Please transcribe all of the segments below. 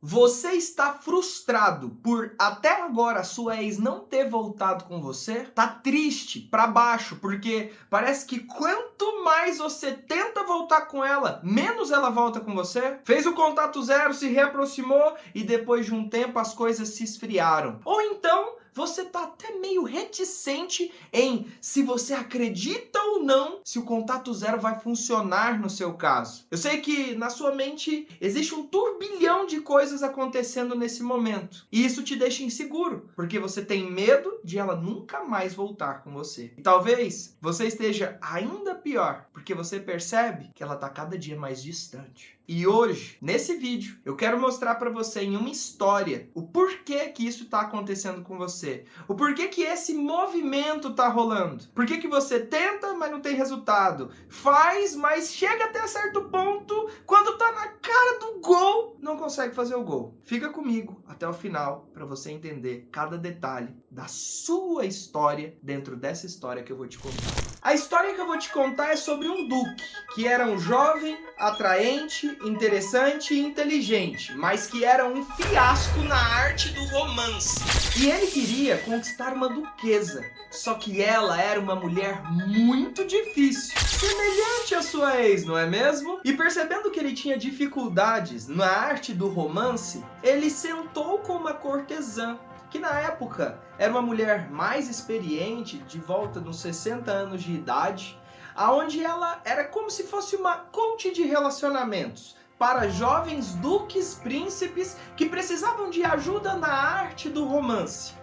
Você está frustrado por até agora sua ex não ter voltado com você? Tá triste, pra baixo, porque parece que quanto mais você tenta voltar com ela, menos ela volta com você? Fez o contato zero, se reaproximou e depois de um tempo as coisas se esfriaram. Ou então você tá até meio reticente em se você acredita ou não se o contato zero vai funcionar no seu caso. Eu sei que na sua mente existe um turbilhão de coisas acontecendo nesse momento. E isso te deixa inseguro, porque você tem medo de ela nunca mais voltar com você. E talvez você esteja ainda pior, porque você percebe que ela tá cada dia mais distante. E hoje, nesse vídeo, eu quero mostrar para você em uma história o porquê que isso está acontecendo com você. O porquê que esse movimento está rolando. Por que você tenta, mas não tem resultado. Faz, mas chega até certo ponto, quando tá na cara do gol, não consegue fazer o gol. Fica comigo até o final para você entender cada detalhe da sua história dentro dessa história que eu vou te contar. A história que eu vou te contar é sobre um duque, que era um jovem, atraente, interessante e inteligente, mas que era um fiasco na arte do romance. E ele queria conquistar uma duquesa, só que ela era uma mulher muito difícil, semelhante à sua ex, não é mesmo? E percebendo que ele tinha dificuldades na arte do romance, ele sentou com uma cortesã, que na época era uma mulher mais experiente, de volta dos 60 anos de idade, aonde ela era como se fosse uma coach de relacionamentos para jovens duques, príncipes que precisavam de ajuda na arte do romance.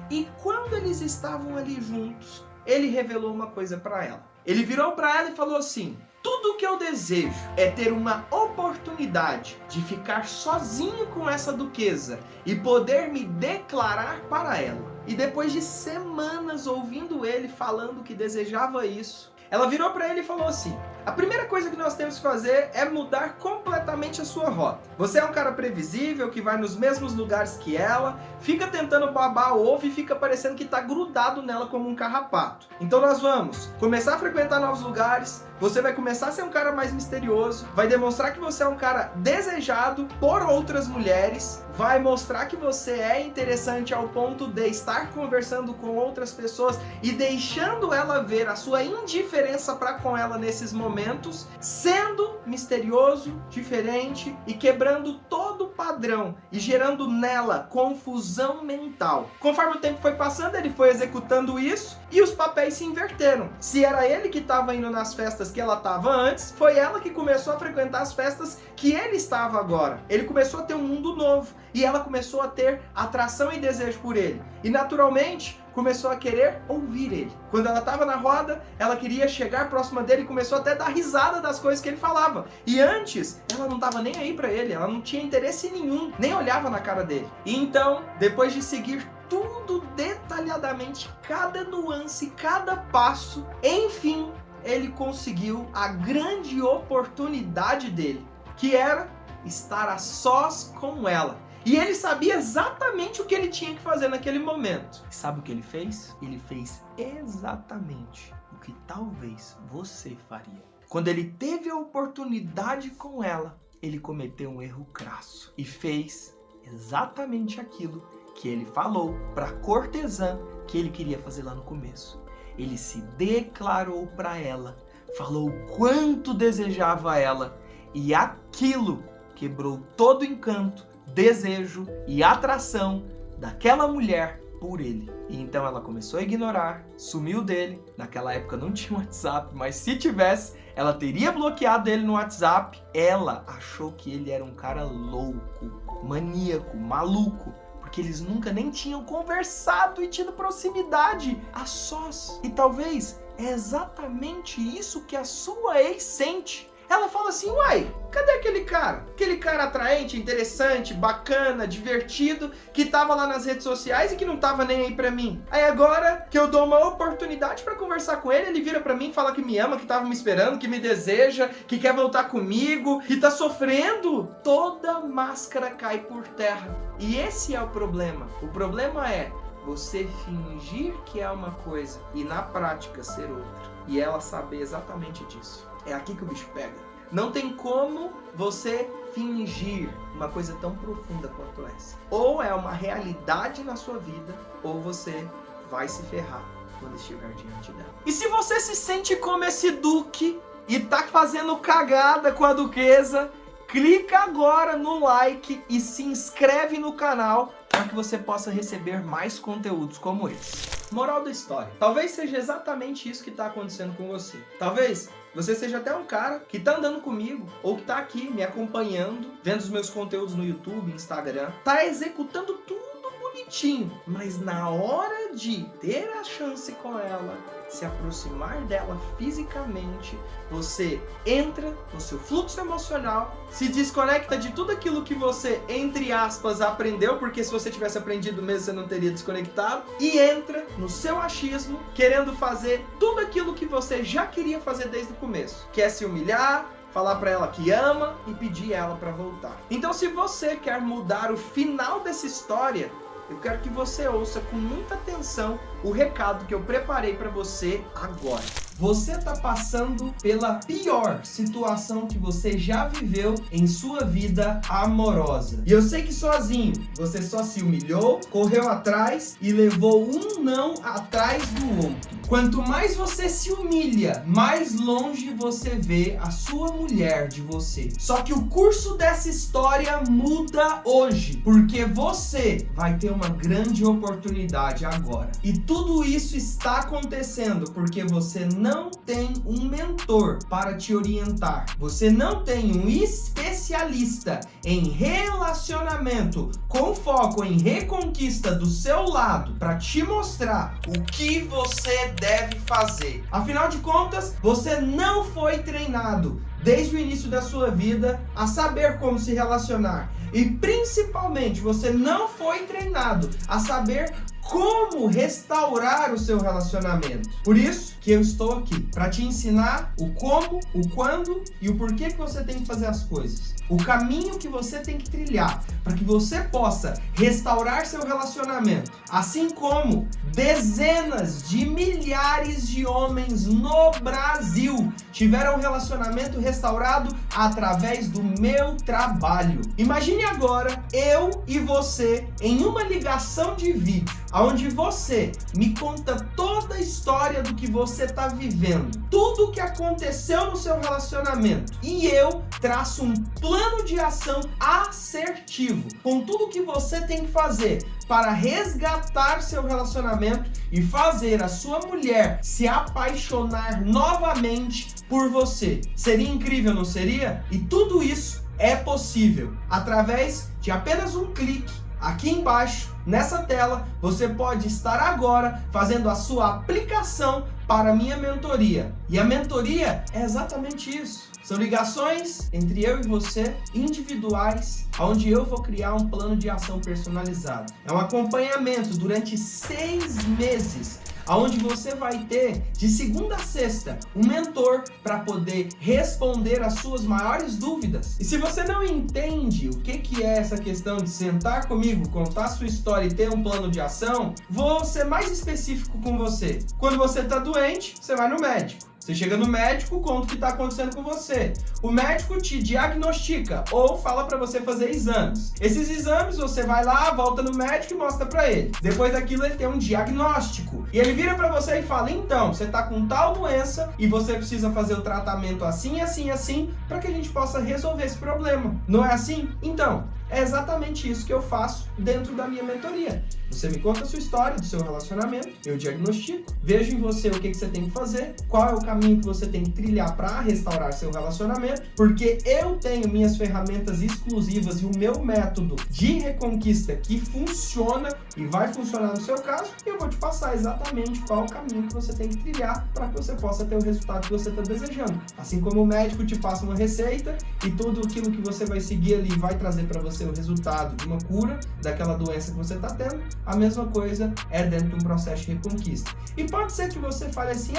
E quando eles estavam ali juntos, ele revelou uma coisa para ela. Ele virou para ela e falou assim: tudo que eu desejo é ter uma oportunidade de ficar sozinho com essa duquesa e poder me declarar para ela. E depois de semanas ouvindo ele falando que desejava isso, ela virou para ele e falou assim: a primeira coisa que nós temos que fazer é mudar completamente a sua rota. Você é um cara previsível, que vai nos mesmos lugares que ela, fica tentando babar o ovo e fica parecendo que tá grudado nela como um carrapato. Então nós vamos começar a frequentar novos lugares, você vai começar a ser um cara mais misterioso, vai demonstrar que você é um cara desejado por outras mulheres, vai mostrar que você é interessante ao ponto de estar conversando com outras pessoas e deixando ela ver a sua indiferença para com ela nesses momentos, sendo misterioso, diferente e quebrando todo o padrão e gerando nela confusão mental. Conforme o tempo foi passando, ele foi executando isso e os papéis se inverteram. Se era ele que estava indo nas festas que ela estava antes, foi ela que começou a frequentar as festas que ele estava agora. Ele começou a ter um mundo novo e ela começou a ter atração e desejo por ele. E naturalmente começou a querer ouvir ele. Quando ela estava na roda, ela queria chegar próxima dele e começou até a dar risada das coisas que ele falava. E antes, ela não estava nem aí para ele, ela não tinha interesse nenhum, nem olhava na cara dele. E então, depois de seguir tudo detalhadamente, cada nuance, cada passo, enfim, ele conseguiu a grande oportunidade dele, que era estar a sós com ela. E ele sabia exatamente o que ele tinha que fazer naquele momento. E sabe o que ele fez? Ele fez exatamente o que talvez você faria. Quando ele teve a oportunidade com ela, ele cometeu um erro crasso e fez exatamente aquilo que ele falou para a cortesã que ele queria fazer lá no começo. Ele se declarou para ela, falou o quanto desejava ela, e aquilo quebrou todo o encanto, desejo e atração daquela mulher por ele. E então ela começou a ignorar, sumiu dele. Naquela época não tinha WhatsApp, mas se tivesse, ela teria bloqueado ele no WhatsApp. Ela achou que ele era um cara louco, maníaco, maluco, porque eles nunca nem tinham conversado e tido proximidade a sós. E talvez é exatamente isso que a sua ex sente. Ela fala assim: uai, cadê aquele cara? Aquele cara atraente, interessante, bacana, divertido, que tava lá nas redes sociais e que não tava nem aí pra mim. Aí agora que eu dou uma oportunidade pra conversar com ele, ele vira pra mim e fala que me ama, que tava me esperando, que me deseja, que quer voltar comigo, que tá sofrendo. Toda máscara cai por terra. E esse é o problema. O problema é você fingir que é uma coisa e na prática ser outra. E ela saber exatamente disso. É aqui que o bicho pega. Não tem como você fingir uma coisa tão profunda quanto essa. Ou é uma realidade na sua vida, ou você vai se ferrar quando estiver diante dela. E se você se sente como esse duque e tá fazendo cagada com a duquesa, clica agora no like e se inscreve no canal para que você possa receber mais conteúdos como esse. Moral da história. Talvez seja exatamente isso que está acontecendo com você. Talvez você seja até um cara que tá andando comigo ou que tá aqui me acompanhando, vendo os meus conteúdos no YouTube, Instagram, tá executando tudo bonitinho, mas na hora de ter a chance com ela, se aproximar dela fisicamente, você entra no seu fluxo emocional, se desconecta de tudo aquilo que você, entre aspas, aprendeu, porque se você tivesse aprendido mesmo, você não teria desconectado, e entra no seu achismo, querendo fazer tudo aquilo que você já queria fazer desde o começo, que é se humilhar, falar pra ela que ama e pedir ela pra voltar. Então, se você quer mudar o final dessa história, eu quero que você ouça com muita atenção o recado que eu preparei para você agora. Você está passando pela pior situação que você já viveu em sua vida amorosa. E eu sei que sozinho você só se humilhou, correu atrás e levou um não atrás do outro. Quanto mais você se humilha, mais longe você vê a sua mulher de você. Só que o curso dessa história muda hoje, porque você vai ter uma grande oportunidade agora. E tudo isso está acontecendo porque você não tem um mentor para te orientar. Você não tem um especialista em relacionamento com foco em reconquista do seu lado para te mostrar o que você deve fazer. Afinal de contas, você não foi treinado desde o início da sua vida a saber como se relacionar. E principalmente, você não foi treinado a saber como restaurar o seu relacionamento. Por isso que eu estou aqui, para te ensinar o como, o quando e o porquê que você tem que fazer as coisas. O caminho que você tem que trilhar para que você possa restaurar seu relacionamento. Assim como dezenas de milhares de homens no Brasil tiveram um relacionamento restaurado através do meu trabalho. Imagine agora eu e você em uma ligação de vídeo, onde você me conta toda a história do que você está vivendo, tudo o que aconteceu no seu relacionamento, e eu traço um plano de ação assertivo, com tudo o que você tem que fazer para resgatar seu relacionamento e fazer a sua mulher se apaixonar novamente por você. Seria incrível, não seria? E tudo isso é possível através de apenas um clique. Aqui embaixo, nessa tela, você pode estar agora fazendo a sua aplicação para a minha mentoria. E a mentoria é exatamente isso. São ligações entre eu e você, individuais, onde eu vou criar um plano de ação personalizado. É um acompanhamento durante 6 meses, onde você vai ter, de segunda a sexta, um mentor para poder responder as suas maiores dúvidas. E se você não entende o que é essa questão de sentar comigo, contar sua história e ter um plano de ação, vou ser mais específico com você. Quando você está doente, você vai no médico. Você chega no médico, conta o que está acontecendo com você. O médico te diagnostica ou fala para você fazer exames. Esses exames você vai lá, volta no médico e mostra para ele. Depois daquilo ele tem um diagnóstico. E ele vira para você e fala, então, você está com tal doença e você precisa fazer o tratamento assim, assim, assim, para que a gente possa resolver esse problema. Não é assim? Então, é exatamente isso que eu faço dentro da minha mentoria. Você me conta a sua história, do seu relacionamento, eu diagnostico, vejo em você o que você tem que fazer, qual é o caminho que você tem que trilhar para restaurar seu relacionamento, porque eu tenho minhas ferramentas exclusivas e o meu método de reconquista que funciona e vai funcionar no seu caso, e eu vou te passar exatamente qual é o caminho que você tem que trilhar para que você possa ter o resultado que você está desejando. Assim como o médico te passa uma receita e tudo aquilo que você vai seguir ali vai trazer para você o resultado de uma cura daquela doença que você está tendo, a mesma coisa é dentro de um processo de reconquista. E pode ser que você fale assim,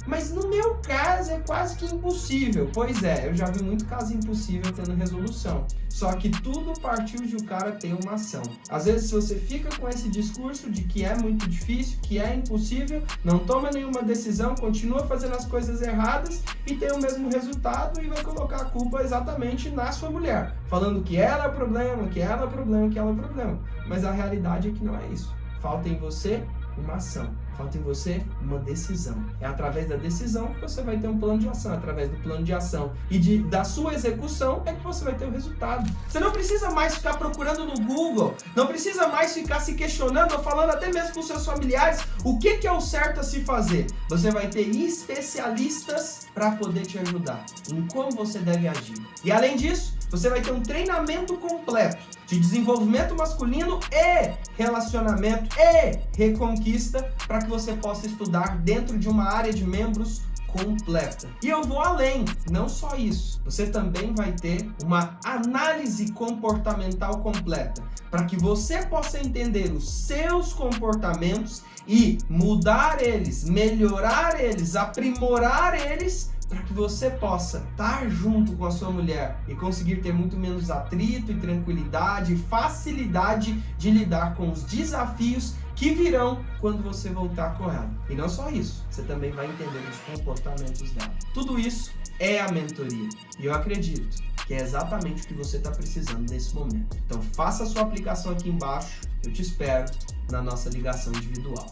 mas no meu caso é quase que impossível. Pois é, eu já vi muito caso impossível tendo resolução. Só que tudo partiu de o cara ter uma ação. Às vezes, se você fica com esse discurso de que é muito difícil, que é impossível, não toma nenhuma decisão, continua fazendo as coisas erradas e tem o mesmo resultado e vai colocar a culpa exatamente na sua mulher, falando que ela é o problema, que ela é o problema, que ela é o problema. Mas a realidade é que não é isso. Falta em você uma ação. Falta em você uma decisão. É através da decisão que você vai ter um plano de ação. É através do plano de ação e da sua execução é que você vai ter o resultado. Você não precisa mais ficar procurando no Google, não precisa mais ficar se questionando ou falando até mesmo com seus familiares o que é o certo a se fazer. Você vai ter especialistas para poder te ajudar em como você deve agir. E além disso, você vai ter um treinamento completo de desenvolvimento masculino e relacionamento e reconquista para que você possa estudar dentro de uma área de membros completa. E eu vou além, não só isso. Você também vai ter uma análise comportamental completa para que você possa entender os seus comportamentos e mudar eles, melhorar eles, aprimorar eles, para que você possa estar junto com a sua mulher e conseguir ter muito menos atrito e tranquilidade e facilidade de lidar com os desafios que virão quando você voltar com ela. E não só isso, você também vai entender os comportamentos dela. Tudo isso é a mentoria. E eu acredito que é exatamente o que você está precisando nesse momento. Então faça a sua aplicação aqui embaixo. Eu te espero na nossa ligação individual.